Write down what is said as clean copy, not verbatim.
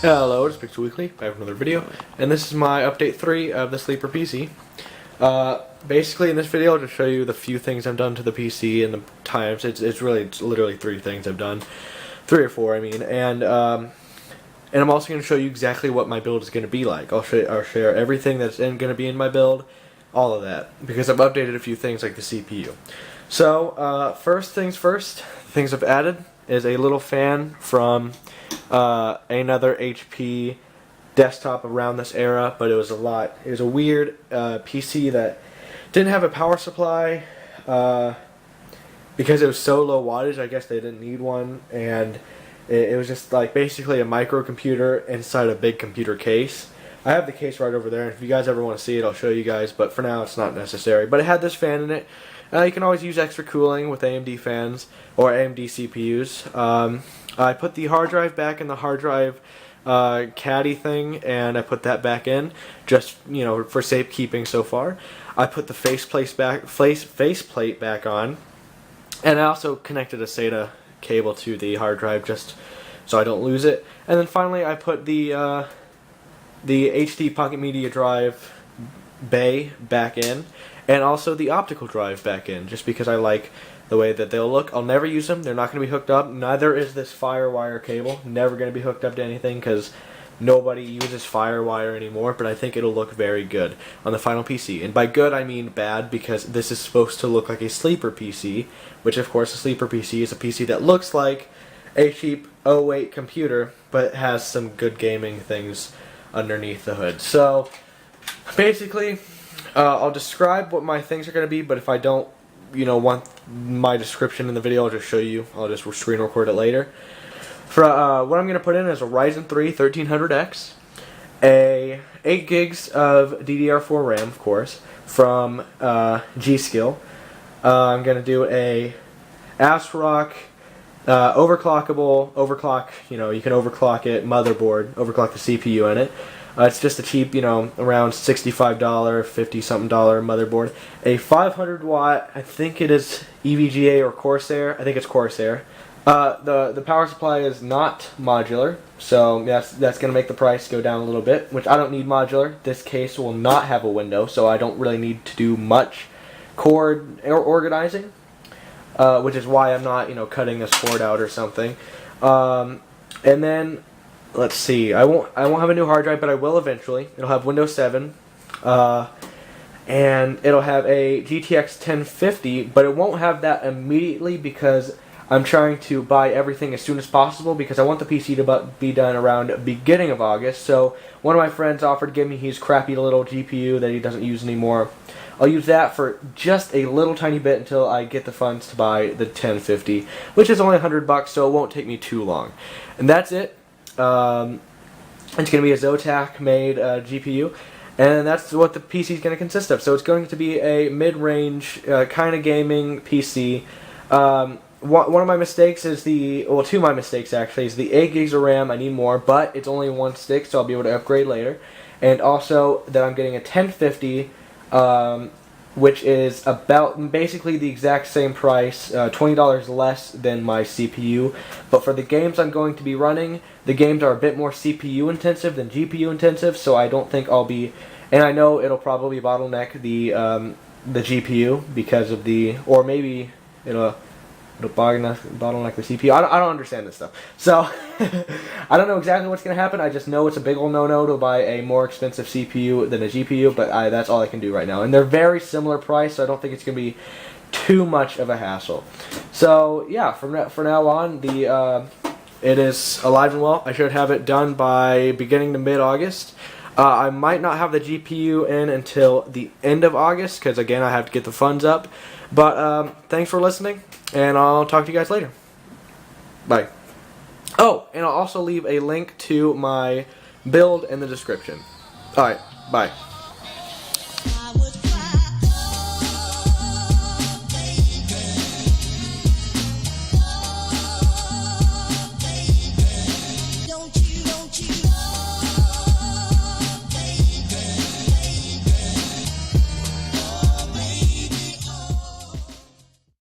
Hello, it's Pixel Weekly, back with another video, and this is my update 3 of the Sleeper PC. Basically in this video I'll just show you the few things I've done to the PC and the times. It's literally 3 things I've done. 3 or 4 I mean, and I'm also going to show you exactly what my build is going to be like. I'll share everything that's going to be in my build, all of that, because I've updated a few things like the CPU. So, first things first, things I've added is a little fan from another HP desktop around this era, but it was a weird PC that didn't have a power supply because it was so low wattage. I guess they didn't need one, and it was just like basically a microcomputer inside a big computer case. I have the case right over there, and if you guys ever want to see it, I'll show you guys, but for now it's not necessary. But it had this fan in it. You can always use extra cooling with AMD fans or AMD CPUs. I put the hard drive back in the hard drive caddy thing, and I put that back in, just, you know, for safekeeping so far. I put the faceplate back on, and I also connected a SATA cable to the hard drive just so I don't lose it. And then finally I put the HD Pocket Media Drive bay back in, and also the optical drive back in, just because I like the way that they'll look. I'll never use them. They're not going to be hooked up. Neither is this FireWire cable. Never going to be hooked up to anything because nobody uses FireWire anymore, but I think it'll look very good on the final PC. And by good, I mean bad, because this is supposed to look like a sleeper PC, which of course a sleeper PC is a PC that looks like a cheap 08 computer, but has some good gaming things underneath the hood. So basically, I'll describe what my things are going to be, but if I don't, you know, want my description in the video, I'll just show you. I'll just screen record it later. For what I'm going to put in is a Ryzen 3 1300X, a 8 gigs of DDR4 RAM, of course, from G-Skill. I'm going to do a ASRock overclock, you know, you can overclock it, motherboard, overclock the CPU in it. It's just a cheap, you know, around $65, $50-something motherboard. A 500 watt, I think it is EVGA or Corsair. I think it's Corsair. The power supply is not modular, so that's going to make the price go down a little bit, which I don't need modular. This case will not have a window, so I don't really need to do much cord organizing, which is why I'm not, you know, cutting this cord out or something. And then, let's see, I won't have a new hard drive, but I will eventually. It'll have Windows 7, and it'll have a GTX 1050, but it won't have that immediately because I'm trying to buy everything as soon as possible, because I want the PC to be done around beginning of August. So one of my friends offered to give me his crappy little GPU that he doesn't use anymore. I'll use that for just a little tiny bit until I get the funds to buy the 1050, which is only $100, so it won't take me too long. And that's it. It's going to be a Zotac made GPU, and that's what the PC is going to consist of. So it's going to be a mid-range kind of gaming PC. One of my mistakes is two of my mistakes actually is the 8 gigs of RAM. I need more, but it's only one stick, so I'll be able to upgrade later. And also that I'm getting a 1050, which is about basically the exact same price, $20 less than my CPU. But for the games I'm going to be running, the games are a bit more CPU intensive than GPU intensive, so I don't think I'll be, and I know it'll probably bottleneck the GPU because of or maybe it'll bottleneck the CPU. I don't understand this stuff. So, I don't know exactly what's going to happen. I just know it's a big old no-no to buy a more expensive CPU than a GPU, but that's all I can do right now. And they're very similar price, so I don't think it's going to be too much of a hassle. So, yeah, from now on, it is alive and well. I should have it done by beginning to mid-August. I might not have the GPU in until the end of August, because, again, I have to get the funds up. But, thanks for listening, and I'll talk to you guys later. Bye. Oh, and I'll also leave a link to my build in the description. Alright, bye.